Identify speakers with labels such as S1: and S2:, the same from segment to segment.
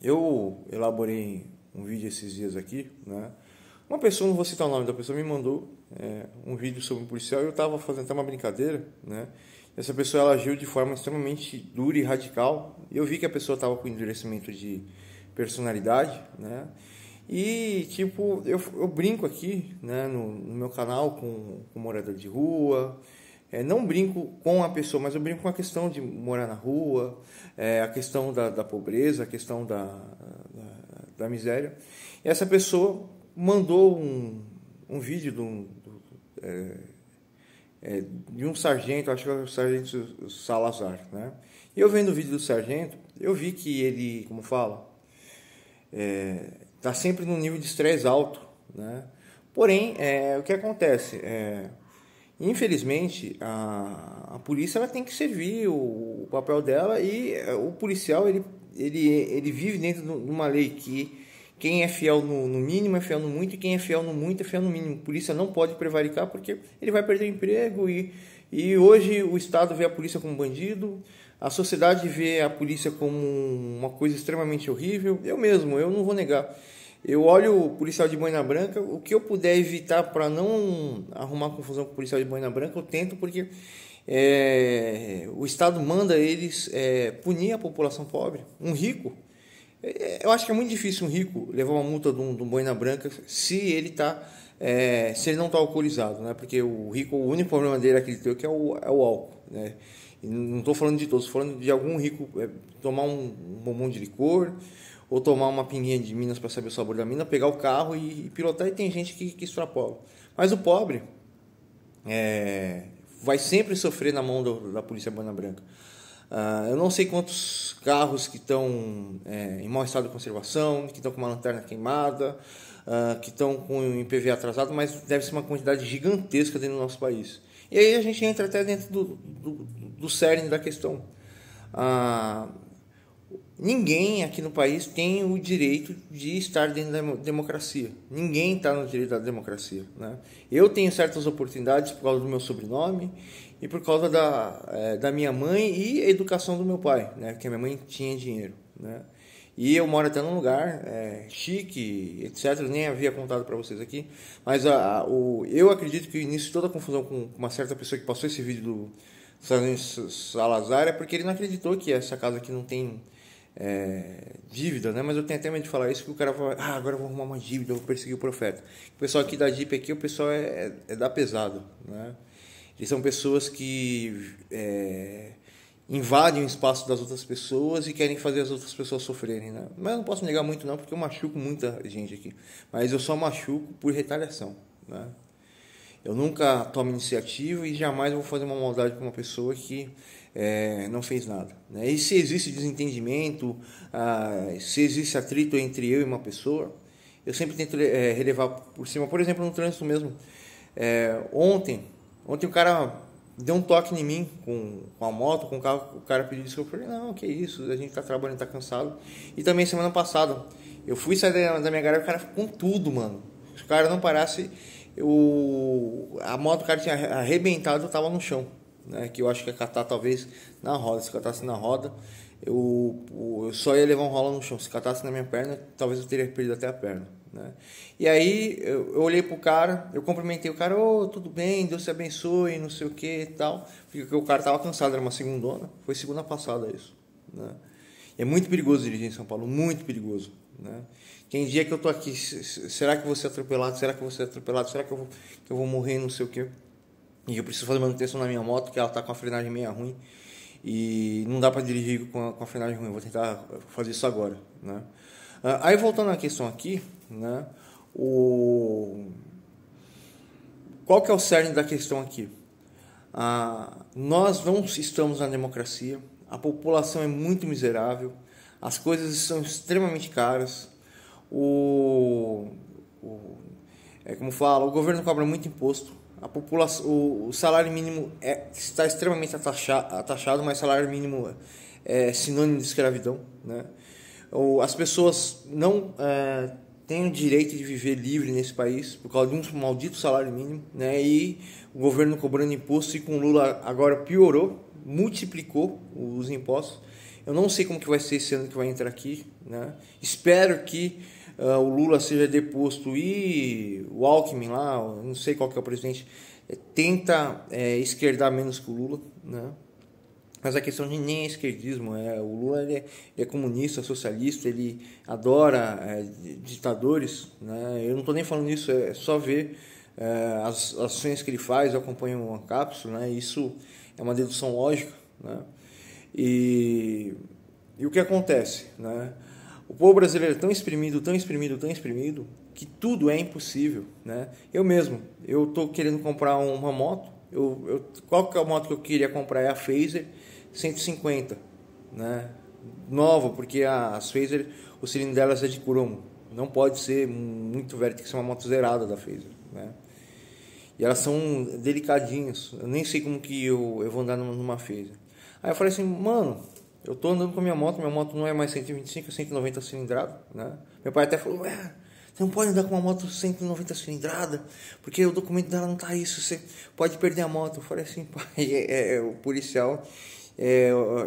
S1: Eu elaborei um vídeo esses dias aqui, né? Uma pessoa, não vou citar o nome da pessoa, me mandou um vídeo sobre um policial e eu estava fazendo até uma brincadeira, né? Essa pessoa ela agiu de forma extremamente dura e radical. E eu vi que a pessoa estava com endurecimento de personalidade, né? E tipo, eu brinco aqui, né, no meu canal com morador de rua. Não brinco com a pessoa, mas eu brinco com a questão de morar na rua, a questão da pobreza, a questão da miséria. E essa pessoa mandou um vídeo de um sargento, acho que é o sargento Salazar, né? E eu vendo o vídeo do sargento, eu vi que ele, como fala, está sempre num nível de estresse alto, né? Porém, o que acontece? Infelizmente, a polícia ela tem que servir o papel dela e o policial ele vive dentro de uma lei que quem é fiel no mínimo é fiel no muito e quem é fiel no muito é fiel no mínimo. A polícia não pode prevaricar porque ele vai perder o emprego e hoje o Estado vê a polícia como bandido, a sociedade vê a polícia como uma coisa extremamente horrível. Eu não vou negar. Eu olho o policial de boina branca, o que eu puder evitar para não arrumar confusão com o policial de boina branca, eu tento, porque o Estado manda eles punir a população pobre. Um rico, eu acho que é muito difícil um rico levar uma multa de um boina branca se ele se ele não está alcoolizado, né? Porque o rico, o único problema dele é aquele teu que é o álcool, né? E não estou falando de todos, estou falando de algum rico tomar um bombom de licor ou tomar uma pinguinha de Minas para saber o sabor da mina, pegar o carro e pilotar, e tem gente que extrapola. Mas o pobre vai sempre sofrer na mão da polícia boina branca. Eu não sei quantos carros que estão em mau estado de conservação, que estão com uma lanterna queimada, que estão com um IPVA atrasado, mas deve ser uma quantidade gigantesca dentro do nosso país. E aí a gente entra até dentro do cerne da questão. Ninguém aqui no país tem o direito de estar dentro da democracia. Ninguém está no direito da democracia, né? Eu tenho certas oportunidades por causa do meu sobrenome e por causa da minha mãe e a educação do meu pai, né? Porque a minha mãe tinha dinheiro, né? E eu moro até num lugar chique, etc. Eu nem havia contado para vocês aqui. Mas eu acredito que o início de toda a confusão com uma certa pessoa que passou esse vídeo do Sargento Salazar é porque ele não acreditou que essa casa aqui não tem dívida, né? Mas eu tenho até medo de falar isso, que o cara fala, agora eu vou arrumar uma dívida, eu vou perseguir o profeta. O pessoal aqui da Jeep aqui, o pessoal é da pesada, né? Eles são pessoas que invadem o espaço das outras pessoas e querem fazer as outras pessoas sofrerem, né? Mas eu não posso negar muito não, porque eu machuco muita gente aqui. Mas eu só machuco por retaliação, né? Eu nunca tomo iniciativa e jamais vou fazer uma maldade com uma pessoa que não fez nada, né? E se existe desentendimento, se existe atrito entre eu e uma pessoa, eu sempre tento relevar por cima. Por exemplo, no trânsito mesmo. Ontem o cara deu um toque em mim com a moto, com o carro, o cara pediu desculpa. Eu falei, não, que isso, a gente tá trabalhando, tá cansado. E também semana passada, eu fui sair da minha garagem, o cara com tudo, mano. Se o cara não parasse, a moto do cara tinha arrebentado, eu tava no chão, né? Que eu acho que ia catar talvez na roda. Se catasse na roda, eu só ia levar um rola no chão. Se catasse na minha perna, talvez eu teria perdido até a perna, né? E aí eu olhei pro cara, eu cumprimentei o cara, tudo bem, Deus te abençoe, não sei o que e tal. Porque o cara tava cansado, era uma segundona, foi segunda passada isso, né? E é muito perigoso dirigir em São Paulo, muito perigoso, né? Tem dia que eu tô aqui, será que eu vou ser atropelado? Será que eu vou ser atropelado? Será que eu vou morrer, não sei o que? E eu preciso fazer manutenção na minha moto, que ela tá com a frenagem meio ruim. E não dá para dirigir com a frenagem ruim, eu vou tentar fazer isso agora, né? Aí voltando à questão aqui, né? Qual que é o cerne da questão aqui? Nós não estamos na democracia, a população é muito miserável, as coisas são extremamente caras, como fala, o governo cobra muito imposto, a população, o salário mínimo está extremamente taxado, mas salário mínimo é sinônimo de escravidão, né? As pessoas não têm o direito de viver livre nesse país por causa de um maldito salário mínimo, né? E o governo cobrando imposto, e com o Lula agora piorou, multiplicou os impostos. Eu não sei como que vai ser esse ano que vai entrar aqui, né? Espero que o Lula seja deposto e o Alckmin lá, não sei qual que é o presidente, tenta esquerdar menos que o Lula, né? Mas a questão de nem é esquerdismo, o Lula ele é comunista, socialista, ele adora ditadores, né? Eu não estou nem falando isso, é só ver as ações que ele faz, eu acompanho uma cápsula, né? Isso é uma dedução lógica, né? E o que acontece, né? O povo brasileiro é tão exprimido, tão exprimido, tão exprimido, que tudo é impossível, né? Eu estou querendo comprar uma moto, qual que é a moto que eu queria comprar? É a Phaser 150, né? Nova, porque as Phaser, o cilindro delas é de cromo, não pode ser muito velho, tem que ser uma moto zerada da Phaser, né? E elas são delicadinhas, eu nem sei como que eu vou andar numa Phaser. Aí eu falei assim, mano, eu tô andando com a minha moto não é mais 125, é 190 cilindrada, né? Meu pai até falou, você não pode andar com uma moto 190 cilindrada, porque o documento dela não tá isso, você pode perder a moto. Eu falei assim, pai, o policial...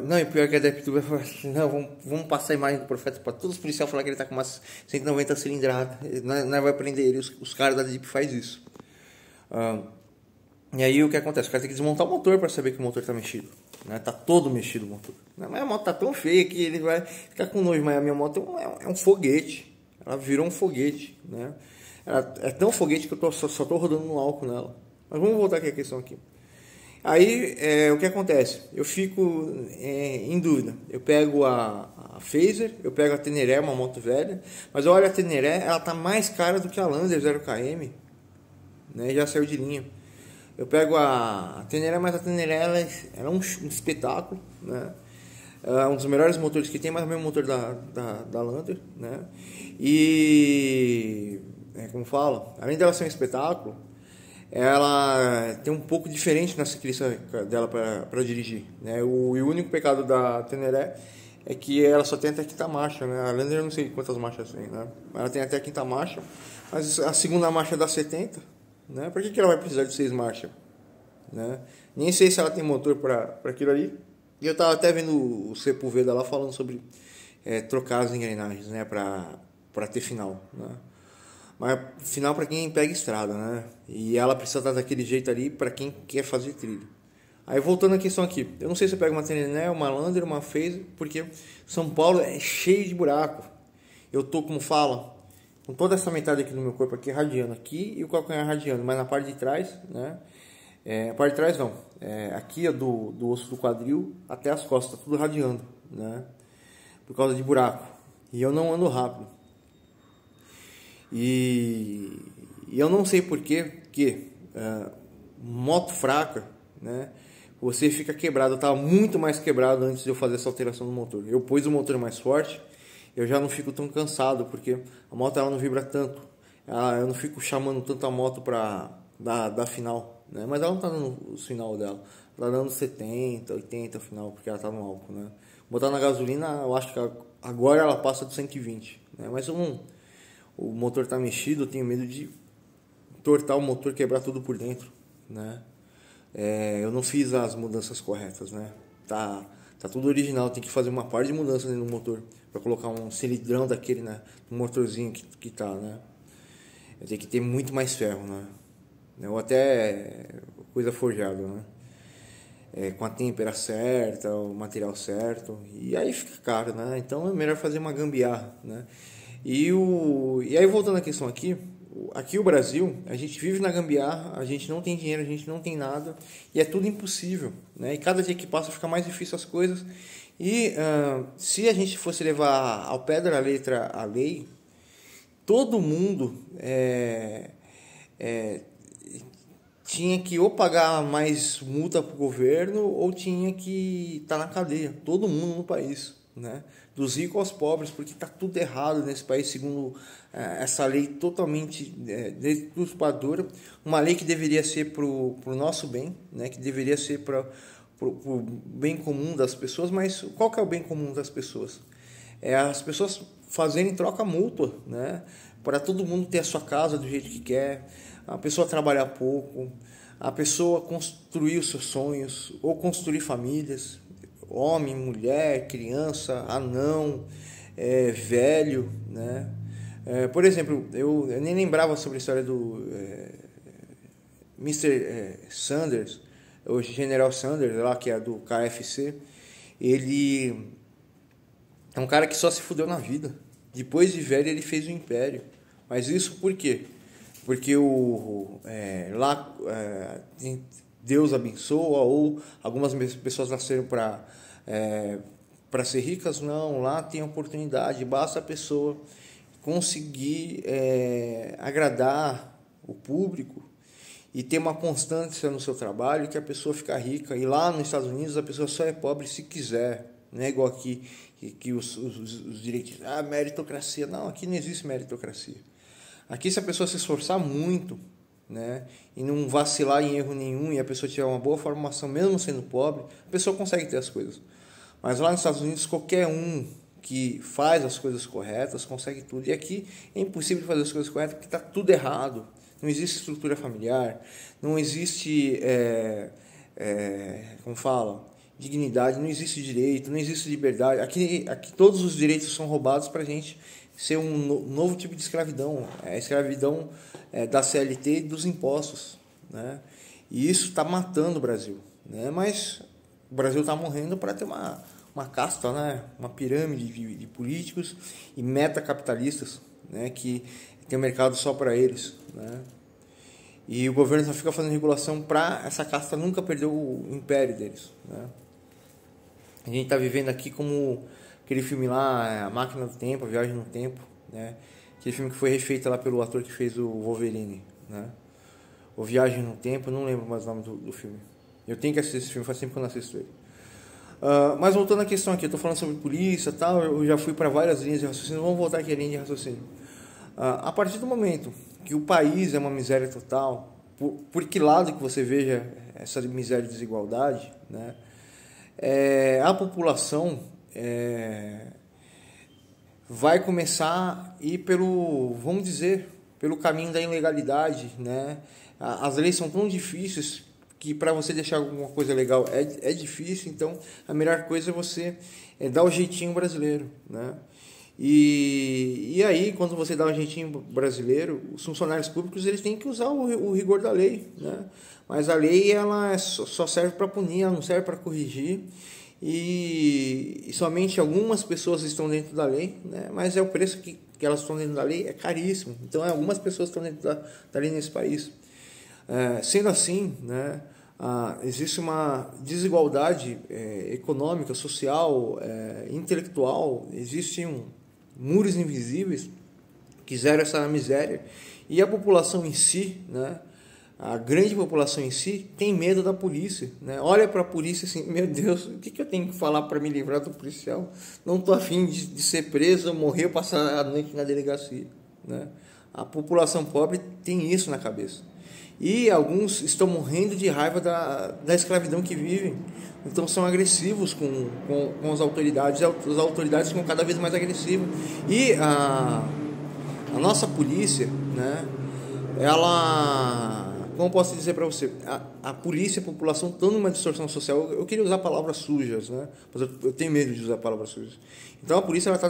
S1: não, e pior que a Deptuba falou assim, não, vamos passar a imagem do profeta para todos os policiais falar que ele tá com uma 190 cilindrada, não vai prender ele, os caras da Jeep faz isso. E aí o que acontece? O cara tem que desmontar o motor para saber que o motor tá mexido, né? Tá todo mexido o motor. Mas a moto tá tão feia que ele vai ficar com nojo, mas a minha moto é um foguete, ela virou um foguete, né? Ela é tão foguete que eu só tô rodando no álcool nela. Mas vamos voltar aqui a questão aqui. Aí, o que acontece? Eu fico em dúvida. Eu pego a Phaser, eu pego a Teneré, uma moto velha, mas olha, a Teneré, ela tá mais cara do que a Lander 0km, né? Já saiu de linha. Eu pego a Teneré, mas a Teneré ela é um espetáculo, né? É um dos melhores motores que tem, mas é o mesmo motor da Lander, né? E, como fala, além dela ser um espetáculo, ela tem um pouco diferente na ciclista dela para dirigir, né? O único pecado da Teneré é que ela só tem até a quinta marcha, né? A Lander eu não sei quantas marchas tem, né? Ela tem até a quinta marcha, mas a segunda marcha dá 70, né? Por que ela vai precisar de 6 marchas, né? Nem sei se ela tem motor para aquilo ali. E eu tava até vendo o Sepulveda lá falando sobre trocar as engrenagens, né? Para ter final, né? Mas final para quem pega estrada, né? E ela precisa estar daquele jeito ali para quem quer fazer trilha. Aí voltando à questão aqui, eu não sei se eu pego uma Teneré, uma Lander, uma Phaser, porque São Paulo é cheio de buraco. Eu tô, como fala, com toda essa metade aqui do meu corpo aqui radiando aqui e o calcanhar radiando, mas na parte de trás, né? A parte de trás não, aqui do osso do quadril até as costas, tudo radiando, né? Por causa de buraco. E eu não ando rápido. E eu não sei porquê que moto fraca, né? Você fica quebrado. Eu estava muito mais quebrado antes de eu fazer essa alteração no motor. Eu pus o motor mais forte, eu já não fico tão cansado, porque a moto ela não vibra tanto. Eu não fico chamando tanto a moto para dar final, né? Mas ela não está dando o final dela. Ela está dando 70, 80 final, porque ela está no álcool, né? Botar na gasolina, eu acho que agora ela passa de 120, né? Mas o motor está mexido, eu tenho medo de tortar o motor, quebrar tudo por dentro, né? Eu não fiz as mudanças corretas, né? Tá tudo original, tem que fazer uma parte de mudança dentro do motor para colocar um cilindrão daquele, né, no motorzinho que tá, né? Eu tenho que ter muito mais ferro, né? Ou até coisa forjada, né? Com a têmpera certa, o material certo, e aí fica caro, né? Então é melhor fazer uma gambiarra, né? E aí voltando à questão aqui o Brasil, a gente vive na gambiarra, a gente não tem dinheiro, a gente não tem nada, e é tudo impossível, né? E cada dia que passa fica mais difícil as coisas, e se a gente fosse levar ao pé da letra a lei, todo mundo tinha que ou pagar mais multa para o governo ou tinha que estar na cadeia, todo mundo no país, né? Dos ricos aos pobres, porque está tudo errado nesse país, segundo essa lei totalmente deturpadora, uma lei que deveria ser para o nosso bem, né? Que deveria ser para o bem comum das pessoas, mas qual que é o bem comum das pessoas? As pessoas fazerem troca mútua, né? Para todo mundo ter a sua casa do jeito que quer, a pessoa trabalhar pouco, a pessoa construir os seus sonhos ou construir famílias. homem, mulher, criança, anão, velho, né? Por exemplo, eu nem lembrava sobre a história do Mr. Sanders, o General Sanders, lá que é do KFC. Ele é um cara que só se fudeu na vida. Depois de velho ele fez o império. Mas isso por quê? Porque Deus abençoa, ou algumas pessoas nasceram para ser ricas. Não, lá tem oportunidade, basta a pessoa conseguir agradar o público e ter uma constância no seu trabalho, que a pessoa fica rica. E lá nos Estados Unidos a pessoa só é pobre se quiser, não é igual aqui que os direitos, meritocracia. Não, aqui não existe meritocracia. Aqui, se a pessoa se esforçar muito, né, e não vacilar em erro nenhum, e a pessoa tiver uma boa formação, mesmo sendo pobre, a pessoa consegue ter as coisas. Mas lá nos Estados Unidos, qualquer um que faz as coisas corretas consegue tudo. E aqui é impossível fazer as coisas corretas porque está tudo errado. Não existe estrutura familiar, não existe, como fala, dignidade, não existe direito, não existe liberdade. Aqui todos os direitos são roubados para a gente ser um novo tipo de escravidão, a escravidão da CLT e dos impostos, né? E isso está matando o Brasil, né? Mas o Brasil está morrendo para ter uma casta, né? Uma pirâmide de políticos e metacapitalistas, né? Que tem um mercado só para eles, né? E o governo só fica fazendo regulação para essa casta nunca perder o império deles, né? A gente está vivendo aqui como aquele filme lá, A Máquina do Tempo, A Viagem no Tempo, né? Aquele filme que foi refeito lá pelo ator que fez o Wolverine, né? O Viagem no Tempo, eu não lembro mais o nome do filme. Eu tenho que assistir esse filme, faz tempo que eu não assisto ele. Mas voltando à questão aqui, eu estou falando sobre polícia e tal, eu já fui para várias linhas de raciocínio, vamos voltar aqui à linha de raciocínio. A partir do momento que o país é uma miséria total, por que lado que você veja essa miséria e desigualdade, né? A população vai começar a ir vamos dizer, pelo caminho da ilegalidade, né? As leis são tão difíceis que para você deixar alguma coisa legal é difícil, então a melhor coisa é você dar o jeitinho brasileiro, né? E aí, quando você dá um jeitinho brasileiro, os funcionários públicos eles têm que usar o rigor da lei, né? Mas a lei ela só serve para punir, ela não serve para corrigir. E somente algumas pessoas estão dentro da lei, né? Mas o preço que elas estão dentro da lei é caríssimo. Então, algumas pessoas estão dentro da lei nesse país. Sendo assim, né? Existe uma desigualdade econômica, social, intelectual. Existem muros invisíveis que geram essa miséria. E a população em si, né? A grande população em si tem medo da polícia, né? Olha para a polícia assim, meu Deus, o que eu tenho que falar para me livrar do policial? Não estou afim de ser preso, morrer, passar a noite na delegacia, né? A população pobre tem isso na cabeça. E alguns estão morrendo de raiva da escravidão que vivem. Então são agressivos com as autoridades. As autoridades ficam cada vez mais agressivas. E a nossa polícia, né? Ela... Como posso dizer para você, a polícia e a população estão numa distorção social. Eu queria usar palavras sujas, né? Mas eu tenho medo de usar palavras sujas. Então a polícia está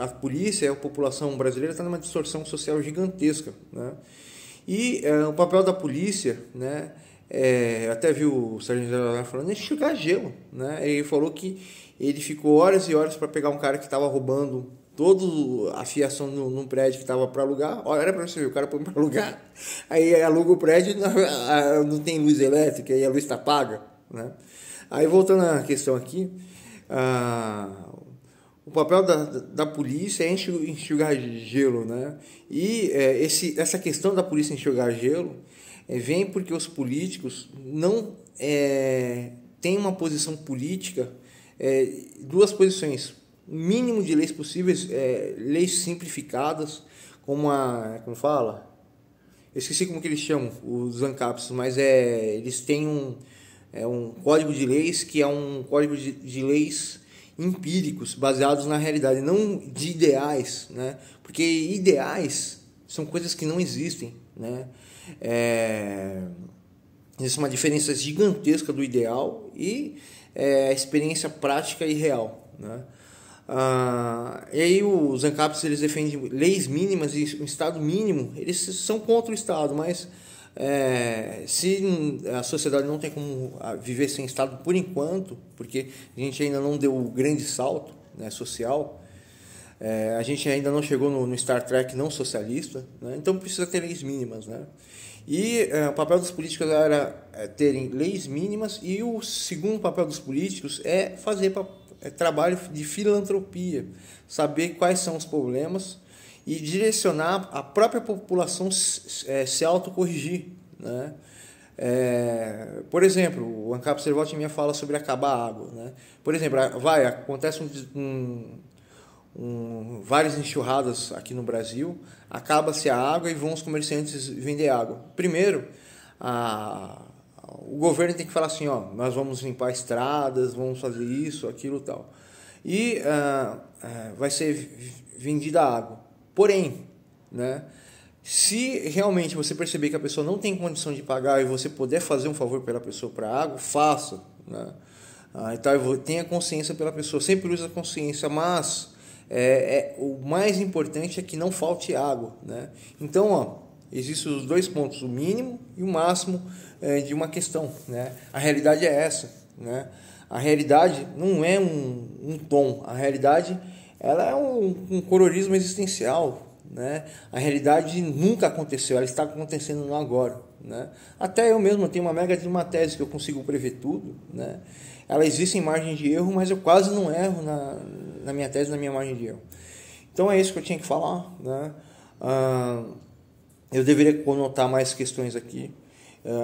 S1: a polícia e a população brasileira está numa distorção social gigantesca, né? E o papel da polícia, né? Até vi o Sargento Geral falando, é enxugar gelo, né? Ele falou que ele ficou horas e horas para pegar um cara que estava roubando toda a fiação num prédio que estava para alugar. Olha, era para você ver, o cara põe para alugar, aí aluga o prédio, não tem luz elétrica, aí a luz está paga, né? Aí voltando à questão aqui, o papel da polícia é enxugar gelo, né? E essa questão da polícia enxugar gelo vem porque os políticos não têm uma posição política, duas posições: mínimo de leis possíveis, leis simplificadas, como fala? Eu esqueci como que eles chamam, os ANCAPs, mas eles têm um código de leis que é um código de leis empíricos, baseados na realidade, não de ideais, né? Porque ideais são coisas que não existem, né? Existe uma diferença gigantesca do ideal e é a experiência prática e real, né? E aí os ANCAPs, eles defendem leis mínimas e um Estado mínimo. Eles são contra o Estado, mas se a sociedade não tem como viver sem Estado por enquanto, porque a gente ainda não deu o grande salto, né, social, a gente ainda não chegou no Star Trek não socialista, né, então precisa ter leis mínimas, né? E o papel dos políticos era terem leis mínimas, e o segundo papel dos políticos é fazer trabalho de filantropia, saber quais são os problemas e direcionar a própria população se autocorrigir, né? Por exemplo, o ANCAP Servote minha fala sobre acabar a água, né? Por exemplo, acontece várias enxurradas aqui no Brasil, acaba-se a água e vão os comerciantes vender água. Primeiro, o governo tem que falar assim, ó, nós vamos limpar estradas, vamos fazer isso, aquilo e tal. E vai ser vendida a água. Porém, né, se realmente você perceber que a pessoa não tem condição de pagar e você puder fazer um favor pela pessoa para a água, faça, né? Então, tenha consciência pela pessoa, sempre use a consciência, mas o mais importante é que não falte água, né? Então, ó, existem os dois pontos, o mínimo e o máximo de uma questão, né? A realidade é essa, né? A realidade não é um tom, a realidade ela é um cororismo existencial, né? A realidade nunca aconteceu, ela está acontecendo no agora, né? Até eu mesmo tenho uma mega de uma tese que eu consigo prever tudo, né? Ela existe em margem de erro, mas eu quase não erro na minha tese, na minha margem de erro. Então é isso que eu tinha que falar, né? Eu deveria conotar mais questões aqui.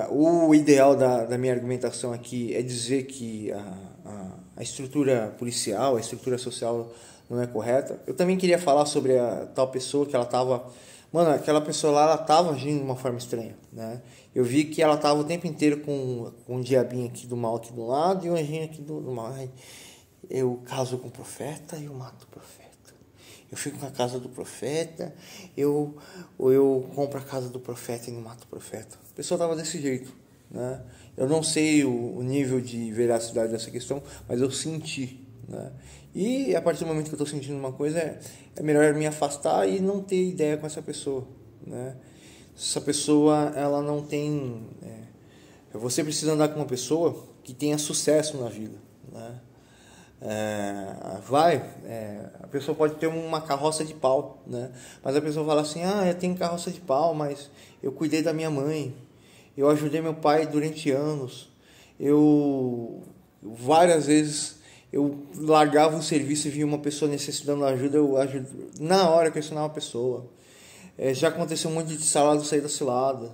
S1: O ideal da minha argumentação aqui é dizer que a estrutura policial, a estrutura social não é correta. Eu também queria falar sobre a tal pessoa que ela estava... Mano, aquela pessoa lá, ela estava agindo de uma forma estranha, né? Eu vi que ela estava o tempo inteiro com um diabinho aqui do mal aqui do lado e um anjinho aqui do mal. Eu caso com o profeta e eu mato o profeta. Eu fico na casa do profeta, eu compro a casa do profeta e não mato o profeta. A pessoa estava desse jeito, né? Eu não sei o nível de veracidade dessa questão, mas eu senti, né? E a partir do momento que eu estou sentindo uma coisa, é melhor me afastar e não ter ideia com essa pessoa, né? Essa pessoa, ela não tem... você precisa andar com uma pessoa que tenha sucesso na vida, né? A pessoa pode ter uma carroça de pau, né? Mas a pessoa fala assim, eu tenho carroça de pau, mas eu cuidei da minha mãe, eu ajudei meu pai durante anos, várias vezes eu largava um serviço e via uma pessoa necessitando de ajuda, eu ajudo, na hora eu questionava a pessoa. Já aconteceu um monte de salado sair da cilada.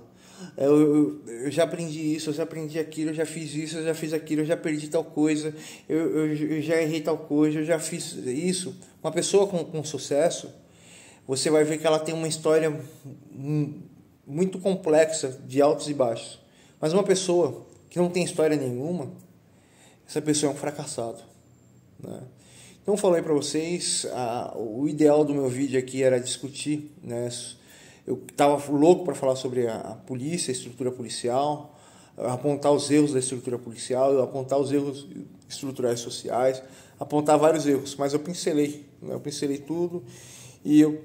S1: Eu já aprendi isso, eu já aprendi aquilo, eu já fiz isso, eu já fiz aquilo, eu já perdi tal coisa, eu já errei tal coisa, eu já fiz isso. Uma pessoa com sucesso, você vai ver que ela tem uma história muito complexa de altos e baixos. Mas uma pessoa que não tem história nenhuma, essa pessoa é um fracassado, né? Então, eu falei para vocês, o ideal do meu vídeo aqui era discutir, né? Eu estava louco para falar sobre a polícia, a estrutura policial, apontar os erros da estrutura policial, apontar os erros estruturais sociais, apontar vários erros, mas eu pincelei, né? Eu pincelei tudo, e eu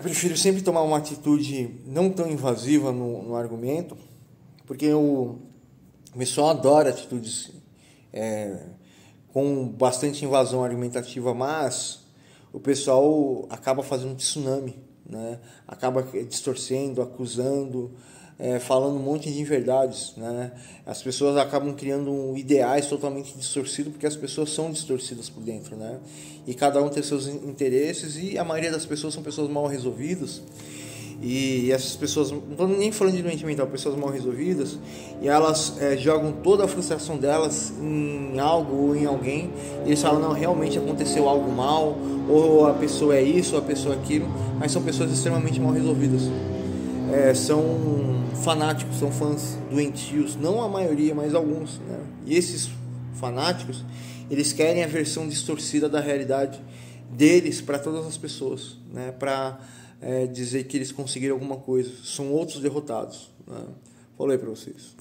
S1: prefiro sempre tomar uma atitude não tão invasiva no argumento, porque o pessoal adora atitudes com bastante invasão argumentativa, mas o pessoal acaba fazendo um tsunami, né? Acaba distorcendo, acusando, falando um monte de inverdades, né? As pessoas acabam criando ideais totalmente distorcidos, porque as pessoas são distorcidas por dentro, né? E cada um tem seus interesses, e a maioria das pessoas são pessoas mal resolvidas. E essas pessoas, não estou nem falando de doente mental, pessoas mal resolvidas, e elas jogam toda a frustração delas em algo ou em alguém, e eles falam, não, realmente aconteceu algo mal, ou a pessoa é isso, ou a pessoa é aquilo, mas são pessoas extremamente mal resolvidas. São fanáticos, são fãs doentios, não a maioria, mas alguns, né? E esses fanáticos, eles querem a versão distorcida da realidade deles para todas as pessoas, né? Para dizer que eles conseguiram alguma coisa. São outros derrotados, né? Falei para vocês.